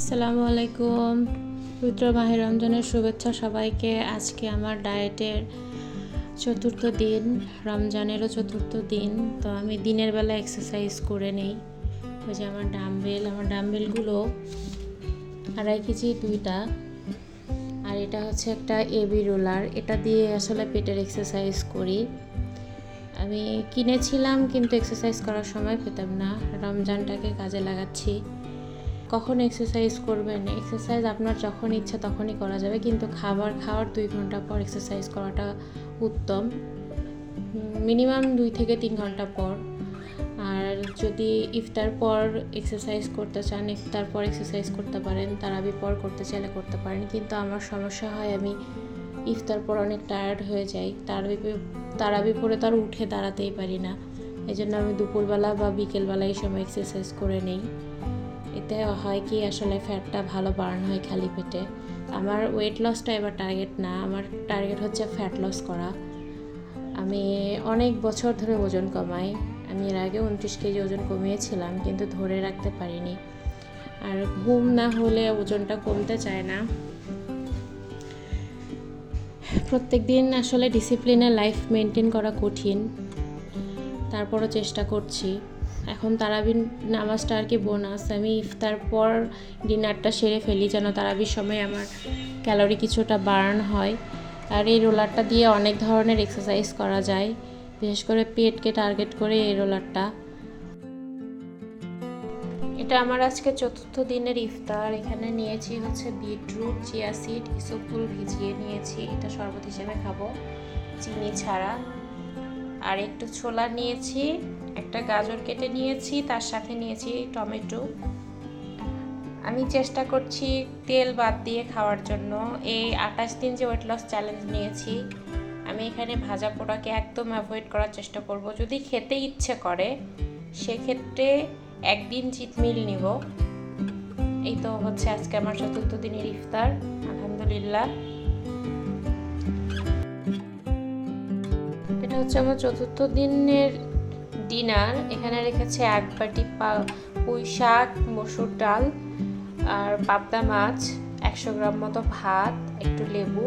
আসসালামু আলাইকুম। পবিত্র মাহে রমজানের শুভেচ্ছা সবাইকে। আজকে আমার ডায়েটের চতুর্থ দিন, রমজানেরও চতুর্থ দিন। তো আমি দিনের বেলা এক্সারসাইজ করে নেই। ওই যে আমার ডাম্বেলগুলো 2.5 কেজি 2টা, আর এটা হচ্ছে একটা এবি রোলার। এটা দিয়ে আসলে পেটের এক্সারসাইজ করি। আমি কিনেছিলাম কিন্তু এক্সারসাইজ করার সময় পেতাম না। রমজানটাকে কাজে লাগাচ্ছি। কখন এক্সারসাইজ করবেন? এক্সারসাইজ আপনার যখন ইচ্ছা তখনই করা যাবে, কিন্তু খাওয়ার 2 ঘন্টা পর এক্সারসাইজ করাটা উত্তম। মিনিমাম 2 থেকে 3 ঘন্টা পর। আর যদি ইফতার পর এক্সারসাইজ করতে চান, ইফতার পর এক্সারসাইজ করতে পারেন। তারাবি পর করতে চাইলে করতে পারেন, কিন্তু আমার সমস্যা হয় আমি ইফতার পর অনেক টায়ার্ড হয়ে যাই। তারাবি পরে তো আর উঠে দাঁড়াতেই পারি না। এই জন্য আমি দুপুরবেলা বা বিকেলবেলা এই সময় এক্সারসাইজ করে নেই। এতে হয় কি, আসলে ফ্যাটটা ভালো বার্ন হয় খালি পেটে। আমার ওয়েট লসটা এবার টার্গেট না, আমার টার্গেট হচ্ছে ফ্যাট লস করা। আমি অনেক বছর ধরে ওজন কমাই। আমি এর আগে 29 কেজি ওজন কমিয়েছিলাম, কিন্তু ধরে রাখতে পারিনি। আর ঘুম না হলে ওজনটা কমতে চায় না। প্রত্যেক দিন আসলে ডিসিপ্লিনে লাইফ মেনটেন করা কঠিন, তারপরও চেষ্টা করছি। এখন তারাবির নামাজটা আর কি বোনাস। আমি ইফতার পর ডিনারটা সেরে ফেলি, যেন তারাবির সময় আমার ক্যালোরি কিছুটা বার্ন হয়। আর এই রোলারটা দিয়ে অনেক ধরনের এক্সারসাইজ করা যায়, বিশেষ করে পেটকে টার্গেট করে এই রোলারটা। এটা আমার আজকে চতুর্থ দিনের ইফতার। এখানে নিয়েছি হচ্ছে বিটরুট, চিয়া সিড, ইসবগুল ভিজিয়ে নিয়েছি। এটা শরবত হিসেবে খাবো, চিনি ছাড়া। আর একটু ছোলা নিয়েছি, একটা গাজর কেটে নিয়েছি, তার সাথে নিয়েছি টমেটো। আমি চেষ্টা করছি তেল বাদ দিয়ে খাওয়ার জন্য। এই 28 দিন যে ওয়েট লস চ্যালেঞ্জ নিয়েছি, আমি এখানে ভাজা পোড়াকে একদম অ্যাভয়েড করার চেষ্টা করব। যদি খেতে ইচ্ছে করে সেক্ষেত্রে একদিন চিট মিল নিব। এই তো হচ্ছে আজকে আমার চতুর্থ দিনের ইফতার, আলহামদুলিল্লাহ। এটা হচ্ছে আমার চতুর্থ দিনের ডিনার। এখানে রেখেছে 1 বাটি পুঁই শাক, মসুর ডাল আর পাবদা মাছ, 100 গ্রাম মতো ভাত, একটু লেবু।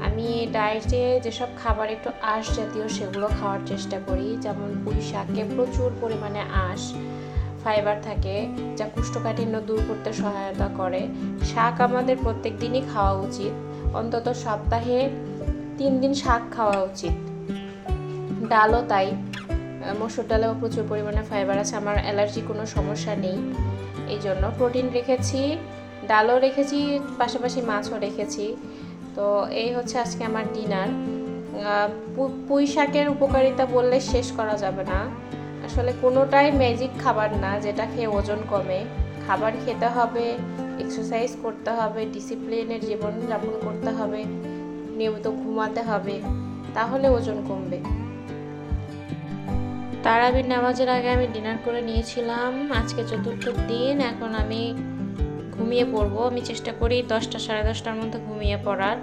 আমি ডায়েটে যেসব খাবার একটু আঁশ জাতীয় সেগুলো খাওয়ার চেষ্টা করি। যেমন পুঁই শাকে প্রচুর পরিমাণে আঁশ, ফাইবার থাকে, যা কোষ্ঠকাঠিন্য দূর করতে সহায়তা করে। শাক আমাদের প্রত্যেক দিনই খাওয়া উচিত, অন্তত সপ্তাহে 3 দিন শাক খাওয়া উচিত। ডালও তাই, মসুর ডালেও প্রচুর পরিমাণে ফাইবার আছে। আমার অ্যালার্জি কোনো সমস্যা নেই, এই জন্য প্রোটিন রেখেছি, ডালও রেখেছি, পাশাপাশি মাছও রেখেছি। তো এই হচ্ছে আজকে আমার ডিনার। পুঁই শাকের উপকারিতা বললে শেষ করা যাবে না। আসলে কোনোটাই ম্যাজিক খাবার না যেটা খেয়ে ওজন কমে। খাবার খেতে হবে, এক্সারসাইজ করতে হবে, ডিসিপ্লিনের জীবনযাপন করতে হবে, নিয়মিত ঘুমাতে হবে, তাহলে ওজন কমবে। তারাবির নামাজের আগে আমি ডিনার করে নিয়েছিলাম। আজকে চতুর্থ দিন, এখন আমি ঘুমিয়ে পড়বো। আমি চেষ্টা করি 10টা 10:30টার মধ্যে ঘুমিয়ে পড়ার।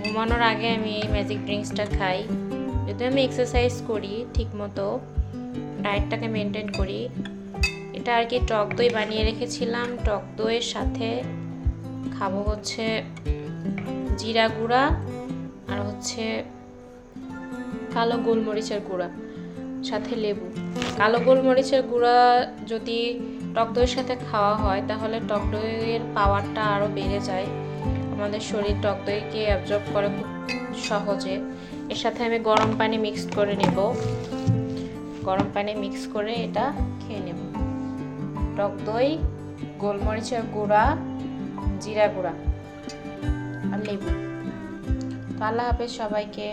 ঘুমানোর আগে আমি এই ম্যাজিক ড্রিঙ্কসটা খাই। যদি আমি এক্সারসাইজ করি ঠিক মতো, ডায়েটটাকে মেনটেন করি। এটা আর কি টক দই বানিয়ে রেখেছিলাম। টক দইয়ের সাথে খাবো হচ্ছে জিরা গুঁড়া আর হচ্ছে কালো গোলমরিচের গুঁড়া, সাথে লেবু। কালো গোলমরিচের গুঁড়া যদি টক দইয়ের সাথে খাওয়া হয় তাহলে টক দইয়ের পাওয়ারটা আরও বেড়ে যায়। আমাদের শরীর টক দইকে অ্যাবজর্ব করে খুব সহজে। এর সাথে আমি গরম পানি মিক্স করে নেব। গরম পানি মিক্স করে এটা খেয়ে নেব। টক দই, গোলমরিচের গুঁড়া, জিরা গুঁড়া আর লেবু। তো আল্লাহ হাফেজ সবাইকে।